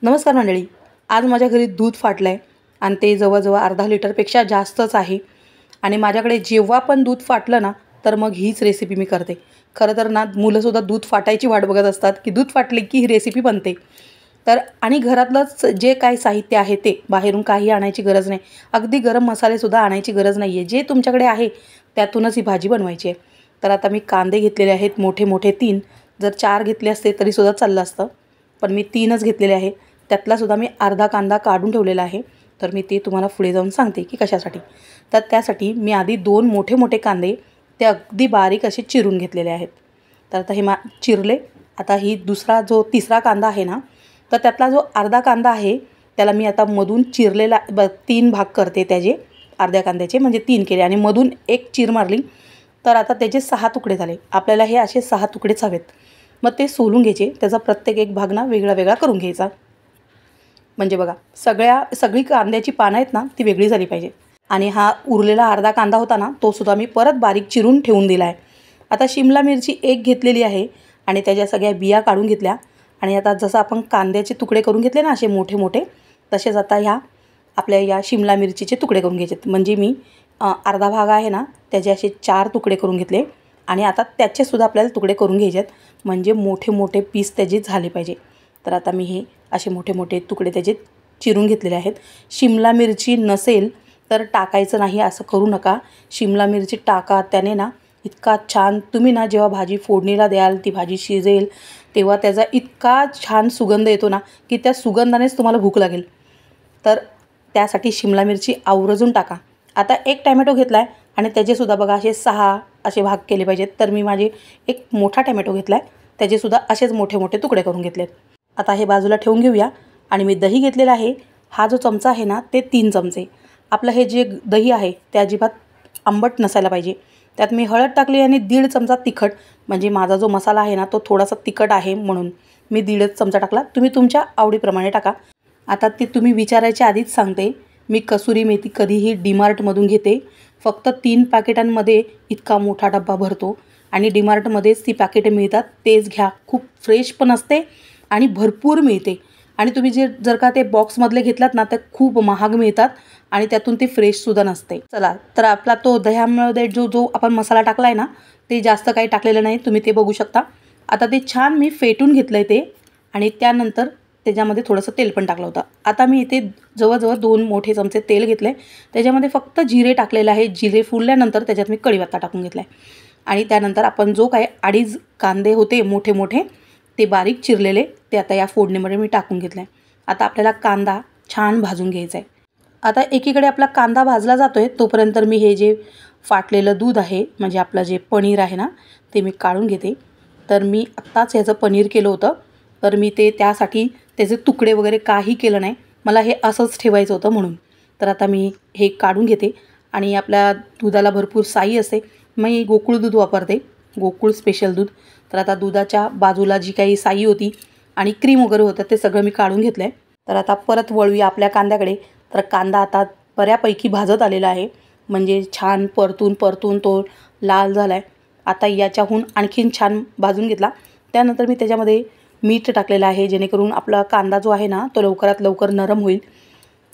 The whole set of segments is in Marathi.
नमस्कार मंडळी. आज माझ्या घरी दूध फाटलं आहे आणि ते जवळजवळ अर्धा लिटरपेक्षा जास्तच आहे. आणि माझ्याकडे जेव्हा पण दूध फाटलं ना तर मग हीच रेसिपी मी करते. खरं तर ना मुलंसुद्धा दूध फाटायची वाट बघत असतात की दूध फाटले की ही रेसिपी बनते. तर आणि घरातलंच जे काही साहित्य आहे ते बाहेरून काही आणायची गरज नाही. अगदी गरम मसालेसुद्धा आणायची गरज नाही आहे. जे तुमच्याकडे आहे त्यातूनच ही भाजी बनवायची आहे. तर आता मी कांदे घेतलेले आहेत मोठे मोठे 3. जर 4 घेतले असते तरीसुद्धा चाललं असतं, पण मी 3च घेतलेले आहे. त्यातलासुद्धा मी अर्धा कांदा काढून ठेवलेला आहे. तर मी ते तुम्हाला पुढे जाऊन सांगते की कशासाठी. तर त्यासाठी मी आधी 2 मोठे मोठे कांदे ते अगदी बारीक असे चिरून घेतलेले आहेत. तर आता हे चिरले. आता ही तिसरा कांदा आहे ना, तर त्यातला जो अर्धा कांदा आहे त्याला मी आता मधून चिरलेला 3 भाग करते त्याचे. अर्ध्या कांद्याचे म्हणजे 3 केले आणि मधून एक चीर मारली. तर आता त्याचे 6 तुकडे झाले. आपल्याला हे असे 6 तुकडेच हवेत. मग ते सोलून घ्यायचे. त्याचा प्रत्येक एक भाग ना वेगळा वेगळा करून घ्यायचा. म्हणजे बघा सगळी कांद्याची पानं आहेत ना ती वेगळी झाली पाहिजे. आणि हा उरलेला अर्धा कांदा होता ना तो सुद्धा मी परत बारीक चिरून ठेवून दिला आहे. आता शिमला मिरची एक घेतलेली आहे आणि त्याच्या सगळ्या बिया काढून घेतल्या. आणि आता जसं आपण कांद्याचे तुकडे करून घेतले ना असे मोठे मोठे, तसेच आता आपल्या या शिमला मिरचीचे तुकडे करून घ्यायचे. म्हणजे मी अर्धा भाग आहे ना त्याचे असे 4 तुकडे करून घेतले. आणि आता त्याचेसुद्धा आपल्याला तुकडे करून घ्यायचे आहेत, म्हणजे मोठे मोठे पीस त्याचे झाले पाहिजे. तर आता मी हे असे मोठे मोठे तुकडे त्याचे चिरून घेतलेले आहेत. शिमला मिरची नसेल तर टाकायचं नाही असं करू नका. शिमला मिरची टाका. त्याने ना इतका छान, तुम्ही ना जेव्हा भाजी फोडणीला द्याल, ती भाजी शिजेल तेव्हा त्याचा इतका छान सुगंध येतो ना की त्या सुगंधानेच तुम्हाला भूक लागेल. तर त्यासाठी शिमला मिरची आवर्जून टाका. आता एक टॅमॅटो घेतला आहे आणि त्याचेसुद्धा बघा असे 6 असे भाग केले पाहिजेत. तर मी एक मोठा टॅमॅटो घेतला आहे, त्याचेसुद्धा असेच मोठे मोठे तुकडे करून घेतलेत. आता हे बाजूला ठेवून घेऊया. आणि मी दही घेतलेला आहे. हा जो चमचा आहे ना ते 3 चमचे. आपलं हे जे दही आहे ते अजिबात आंबट नसायला पाहिजे. त्यात मी हळद टाकली आणि 1.5 चमचा तिखट. म्हणजे माझा जो मसाला आहे ना तो थोडासा तिखट आहे म्हणून मी 1.5 चमचा टाकला. तुम्ही तुमच्या आवडीप्रमाणे टाका. आता ते तुम्ही विचारायच्या आधीच सांगते, मी कसुरी मेथी कधीही डीमार्टमधून घेते. फक्त 3 पॅकेटांमध्ये इतका मोठा डब्बा भरतो. आणि डीमार्टमध्येच ती पॅकेटे मिळतात, तेच घ्या. खूप फ्रेश पण असते आणि भरपूर मिळते. आणि तुम्ही जर का ते बॉक्समधले घेतलात ना तर खूप महाग मिळतात आणि त्यातून ते फ्रेशसुद्धा नसते. चला, तर आपला तो दह्यामध्ये जो आपण मसाला टाकला आहे ना ते जास्त काही टाकलेलं नाही, तुम्ही ते बघू शकता. आता ते छान मी फेटून घेतलं आहे ते. आणि त्यानंतर त्याच्यामध्ये थोडंसं तेल पण टाकलं होतं. आता मी इथे जवळजवळ 2 मोठे चमचे तेल घेतले. त्याच्यामध्ये फक्त जिरे टाकलेलं आहे. जिरे फुलल्यानंतर त्याच्यात मी कढीपत्ता टाकून घेतला आहे. आणि त्यानंतर आपण जो काही 2.5 कांदे होते मोठे मोठे ते बारीक चिरलेले ते आता या फोडणीमध्ये मी टाकून घेतलं आहे. आता आपल्याला कांदा छान भाजून घ्यायचा आहे. आता एकीकडे आपला कांदा भाजला जातो आहे तोपर्यंत मी हे जे फाटलेलं दूध आहे म्हणजे आपलं जे पनीर आहे ना ते मी काढून घेते. तर मी आत्ताच ह्याचं पनीर केलं होतं. तर मी त्यासाठी त्याचे तुकडे वगैरे काही केलं नाही. मला हे असंच ठेवायचं होतं म्हणून. तर आता मी हे काढून घेते. आणि आपल्या दुधाला भरपूर साई असते. मी गोकुळ दूध वापरते, गोकुळ स्पेशल दूध. तर आता दुधाच्या बाजूला जी काही साई होती आणि क्रीम वगैरे होतं ते सगळं मी काढून घेतलं आहे. तर आता परत वळूया आपल्या कांद्याकडे. तर कांदा आता बऱ्यापैकी भाजत आलेला आहे, म्हणजे छान परतून परतून तो लाल झाला आहे. आता याच्याहून आणखीन छान भाजून घेतला. त्यानंतर मी त्याच्यामध्ये मीठ टाकलेलं आहे, जेणेकरून आपला कांदा जो आहे ना तो लवकरात लवकर नरम होईल.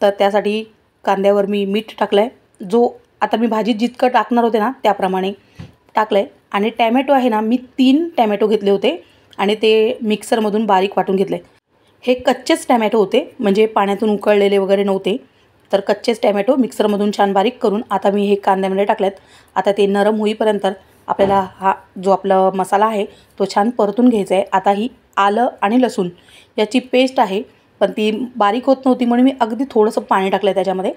तर त्यासाठी कांद्यावर मी मीठ टाकलं आहे. जो आता मी भाजीत जितकं टाकणार होते ना त्याप्रमाणे टाकलं आहे. आणि टॅमॅटो आहे ना, मी 3 टॅमॅटो घेतले होते आणि ते मिक्सरमधून बारीक वाटून घेतले. हे कच्चेच टॅमॅटो होते, म्हणजे पाण्यातून उकळलेले वगैरे नव्हते. तर कच्चेच टॅमॅटो मिक्सरमधून छान बारीक करून आता मी हे कांद्यामध्ये टाकलेत. आता ते नरम होईपर्यंत आपल्याला हा जो आपला मसाला आहे तो छान परतून घ्यायचा आहे. आता ही आलं आणि लसूण याची पेस्ट आहे, पण ती बारीक होत नव्हती म्हणून मी अगदी थोडंसं पाणी टाकलं आहे त्याच्यामध्ये.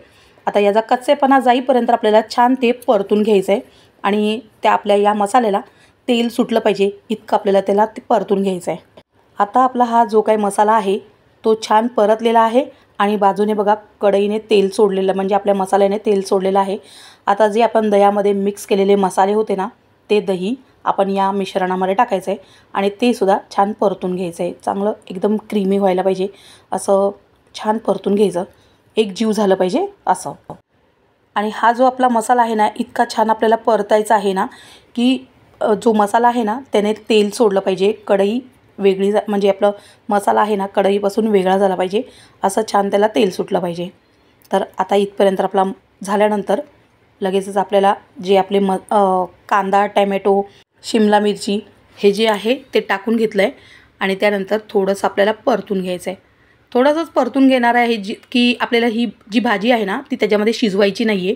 आता याचा कच्चेपणा जाईपर्यंत आपल्याला छान ते परतून घ्यायचं आहे. आणि त्या आपल्या या मसाल्याला तेल सुटलं पाहिजे इतकं आपल्याला त्याला ते परतून घ्यायचं आहे. आता आपला हा जो काही मसाला आहे तो छान परतलेला आहे. आणि बाजूने बघा कढईने तेल सोडलेलं, म्हणजे आपल्या मसाल्याने तेल सोडलेलं आहे. आता जे आपण दह्यामध्ये मिक्स केलेले मसाले होते ना ते दही आपण या मिश्रणामध्ये टाकायचं आहे आणि ते सुद्धा छान परतून घ्यायचं आहे. चांगलं एकदम क्रीमी व्हायला पाहिजे, असं छान परतून घ्यायचं, एक जीव झालं पाहिजे असं. आणि हा जो आपला मसाला आहे ना इतका छान आपल्याला परतायचा आहे ना की जो मसाला आहे ना त्याने तेल सोडलं पाहिजे, कढई वेगळी म्हणजे आपलं मसाला आहे ना कढईपासून वेगळा झाला पाहिजे, असं छान त्याला तेल सुटलं पाहिजे. तर आता इथपर्यंत आपला झाल्यानंतर लगेचच आपल्याला जे आपले कांदा, टॅमॅटो, शिमला मिरची हे जे आहे ते टाकून घेतलं आहे आणि त्यानंतर थोडंसं आपल्याला परतून घ्यायचं आहे. थोडंसंच परतून घेणार आहे की आपल्याला ही जी भाजी आहे ना ती त्याच्यामध्ये शिजवायची नाही आहे,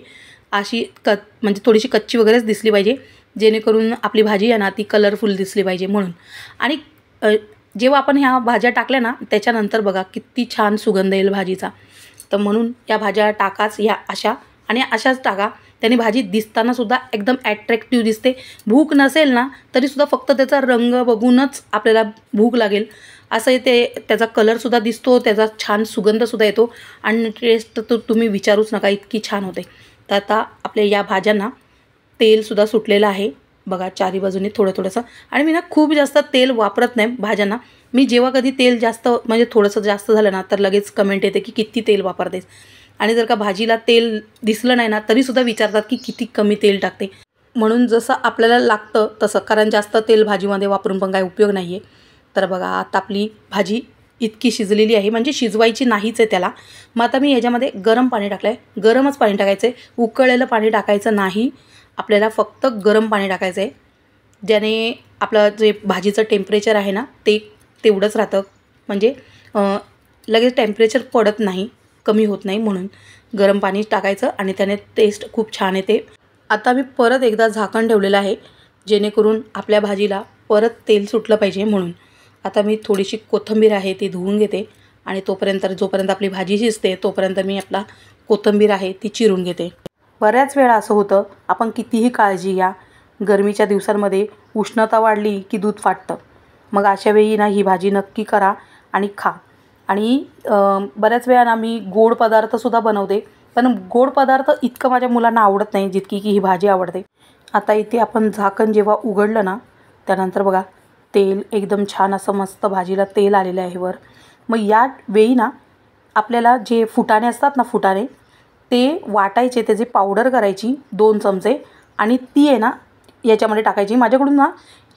अशी म्हणजे थोडीशी कच्ची वगैरेच दिसली पाहिजे, जेणेकरून आपली भाजी आहे ना ती कलरफुल दिसली पाहिजे म्हणून. आणि जेव्हा आपण ह्या भाज्या टाकल्या ना त्याच्यानंतर बघा किती छान सुगंध येईल भाजीचा. तर म्हणून या भाज्या टाकाच ह्या अशा आणि अशाच टाका, त्याने भाजी दिसतानासुद्धा एकदम ॲट्रॅक्टिव्ह दिसते. भूक नसेल ना तरीसुद्धा फक्त त्याचा रंग बघूनच आपल्याला भूक लागेल असं ते, त्याचा कलरसुद्धा दिसतो, त्याचा छान सुगंधसुद्धा येतो आणि टेस्ट तर तुम्ही विचारूच नका, इतकी छान होते. तर आता आपल्या या भाज्यांना तेलसुद्धा सुटलेलं आहे बघा चारी बाजूनी थोडं थोडंसं. आणि मी ना खूप जास्त तेल वापरत नाही भाज्यांना. मी जेव्हा कधी तेल जास्त म्हणजे थोडंसं जास्त झालं ना तर लगेच कमेंट येते की किती तेल वापरतेस. आणि जर का भाजीला तेल दिसलं नाही ना तरीसुद्धा विचारतात की किती कमी तेल टाकते. म्हणून जसं आपल्याला लागतं तसं, कारण जास्त तेल भाजीमध्ये वापरून पण काही उपयोग नाही आहे. तर बघा आता आपली भाजी इतकी शिजलेली आहे, म्हणजे शिजवायची नाहीच आहे त्याला. मग आता मी याच्यामध्ये गरम पाणी टाकलं आहे. गरमच पाणी टाकायचं आहे, उकळलेलं पाणी टाकायचं नाही. आपल्याला फक्त गरम पाणी टाकायचं आहे, ज्याने आपलं जे भाजीचं टेम्परेचर आहे ना ते तेवढंच राहतं, म्हणजे लगेच टेम्परेचर पडत नाही, कमी होत नाही. म्हणून गरम पाणी टाकायचं आणि त्याने टेस्ट खूप छान येते. आता मी परत एकदा झाकण ठेवलेलं आहे, जेणेकरून आपल्या भाजीला परत तेल सुटलं पाहिजे म्हणून. आता मी थोडीशी कोथिंबीर आहे ती धुवून घेते आणि जोपर्यंत आपली भाजी शिजते तोपर्यंत मी आपला कोथिंबीर आहे ती चिरून घेते. बऱ्याच वेळा असं होतं, आपण कितीही काळजी घ्या, गरमीच्या दिवसांमध्ये उष्णता वाढली की दूध फाटतं. मग अशा वेळी ना ही भाजी नक्की करा आणि खा. आणि बऱ्याच वेळा ना मी गोड पदार्थसुद्धा बनवते, पण गोड पदार्थ इतकं माझ्या मुलांना आवडत नाही जितकी की ही भाजी आवडते. आता इथे आपण झाकण जेव्हा उघडलं ना त्यानंतर बघा तेल एकदम छान असं मस्त भाजीला तेल आलेलं आहे वर. मग या वेळी ना आपल्याला जे फुटाणे असतात ना, फुटाणे ते वाटायचे, त्याची पावडर करायची 2 चमचे आणि ती आहे ना याच्यामध्ये टाकायची. माझ्याकडून ना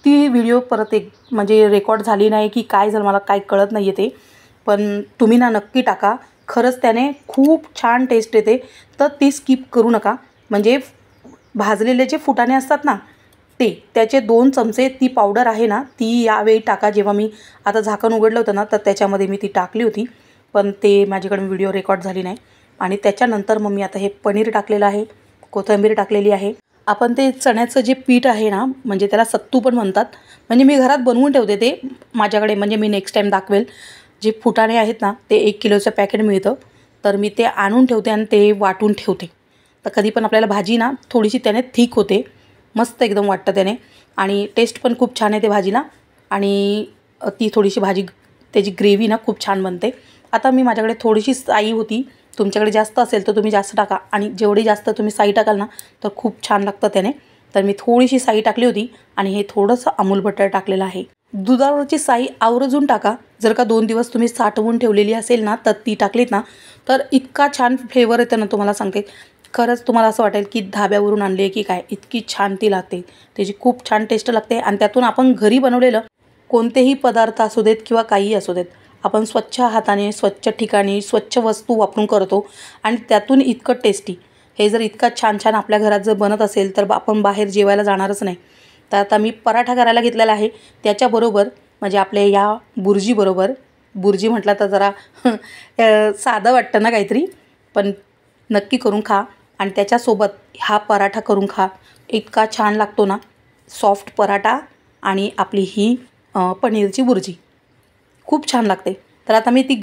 ती व्हिडिओ परत एक म्हणजे रेकॉर्ड झाली नाही की काय झालं, मला काय कळत नाही आहे ते. पण तुम्ही ना नक्की टाका, खरंच त्याने खूप छान टेस्ट येते. तर ती स्किप करू नका. म्हणजे भाजलेले जे फुटाणे असतात ना त्याचे 2 चमचे ती पावडर आहे ना ती यावेळी टाका. जेव्हा मी आता झाकण उघडलं होतं ना तर त्याच्यामध्ये मी ती टाकली होती, पण ते माझ्याकडून व्हिडिओ रेकॉर्ड झाली नाही. आणि त्याच्यानंतर मग मी आता हे पनीर टाकलेलं आहे, कोथिंबीर टाकलेली आहे. आपण ते चण्याचं जे पीठ आहे ना, म्हणजे त्याला सत्तू पण म्हणतात, म्हणजे मी घरात बनवून ठेवते ते माझ्याकडे, म्हणजे मी नेक्स्ट टाईम दाखवेल. जे फुटाणे आहेत ना ते 1 किलोचं पॅकेट मिळतं, तर मी ते आणून ठेवते आणि ते वाटून ठेवते. तर कधी पण आपल्याला भाजी ना थोडीशी त्याने थिक होते, मस्त एकदम वाटतं त्याने आणि टेस्ट पण खूप छान येते भाजीला. आणि ती थोडीशी भाजी त्याची ग्रेव्ही ना खूप छान बनते. आता मी माझ्याकडे थोडीशी साई होती, तुमच्याकडे जास्त असेल तर तुम्ही जास्त टाका आणि जेवढी जास्त तुम्ही साई टाकाल ना तर खूप छान लागतं त्याने. तर मी थोडीशी साई टाकली होती आणि हे थोडंसं अमूल बटर टाकलेलं आहे. दुधावरची साई आवर्जून टाका. जर का 2 दिवस तुम्ही साठवून ठेवलेली असेल ना तर ती टाकलीत ना तर इतका छान फ्लेवर येतं ना, तुम्हाला सांगते. खरंच तुम्हाला असं वाटेल की धाब्यावरून आणली आहे की काय, इतकी छान ती लागते. त्याची खूप छान टेस्ट लागते आणि त्यातून आपण घरी बनवलेलं कोणतेही पदार्थ असू देत किंवा काहीही असू देत, आपण स्वच्छ हाताने, स्वच्छ ठिकाणी, स्वच्छ वस्तू वापरून करतो आणि त्यातून इतकं टेस्टी. हे जर इतका छान छान आपल्या घरात जर बनत असेल तर आपण बाहेर जेवायला जाणारच नाही. तर आता मी पराठा करायला घेतलेला आहे. त्याच्याबरोबर म्हणजे आपल्या या बुर्जीबरोबर, बुर्जी म्हटलं तर जरा साधं वाटतं ना काहीतरी, पण नक्की करून खा आणि त्याच्यासोबत हा पराठा करून खा. इतका छान लागतो ना, सॉफ्ट पराठा आणि आपली ही पनीरची बुर्जी खूप छान लागते. तर आता मी ती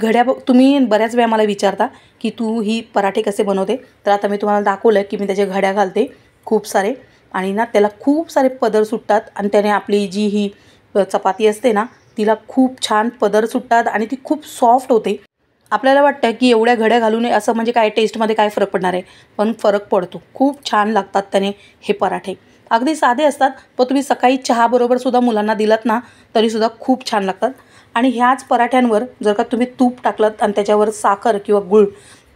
तुम्ही बऱ्याच वेळा मला विचारता की तू ही पराठे कसे बनवते, तर आता मी तुम्हाला दाखवलं की मी त्याचे घड्या घालते खूप सारे आणि ना त्याला खूप सारे पदर सुटतात आणि त्याने आपली जी ही चपाती असते ना तिला खूप छान पदर सुटतात आणि ती खूप सॉफ्ट होते. आपल्याला वाटतं की एवढ्या घड्या घालून असं म्हणजे काय टेस्टमध्ये काय फरक पडणार आहे, पण फरक पडतो. खूप छान लागतात त्याने हे पराठे. अगदी साधे असतात, पण तुम्ही सकाळी चहाबरोबरसुद्धा मुलांना दिलात ना तरीसुद्धा खूप छान लागतात. आणि ह्याच पराठ्यांवर जर का तुम्ही तूप टाकलं आणि त्याच्यावर साखर किंवा गूळ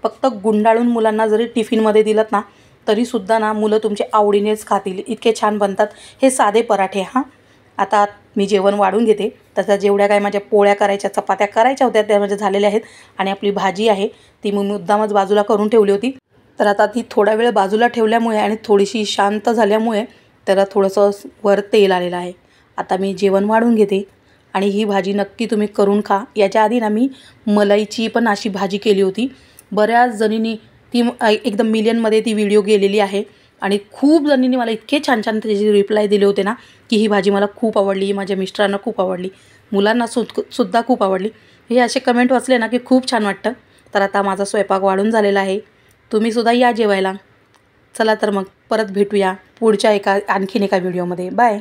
फक्त गुंडाळून मुलांना जरी टिफिनमध्ये दिलं ना तरीसुद्धा ना मुलं तुमचे आवडीनेच खातील, इतके छान बनतात हे साधे पराठे. हां, आता मी जेवण वाढून घेते. तसं जेवढ्या काय माझ्या पोळ्या करायच्या, चपात्या करायच्या होत्या त्या माझ्या झालेल्या आहेत. आणि आपली भाजी आहे ती मी मुद्दामच बाजूला करून ठेवली होती. तर आता ती थोडा वेळ बाजूला ठेवल्यामुळे आणि थोडीशी शांत झाल्यामुळे त्याला थोडंसं वर तेल आलेलं आहे. आता मी जेवण वाढून घेते आणि ही भाजी नक्की तुम्ही करून खा. याच्या आधी ना मी मलाईची पण अशी भाजी केली होती. बऱ्याच जणींनी ती एकदम मिलियनमध्ये ती व्हिडिओ गेलेली आहे आणि खूप जणींनी मला इतके छान छान त्याचे रिप्लाय दिले होते ना की ही भाजी मला खूप आवडली, माझ्या मिस्टरांना खूप आवडली, मुलांना सुद्धा खूप आवडली. हे असे कमेंट वाचले ना की खूप छान वाटतं. तर आता माझा स्वयंपाक वाढून झालेला आहे. तुम्हीसुद्धा या जेवायला. चला तर मग परत भेटूया पुढच्या आणखीन एका व्हिडिओमध्ये. बाय.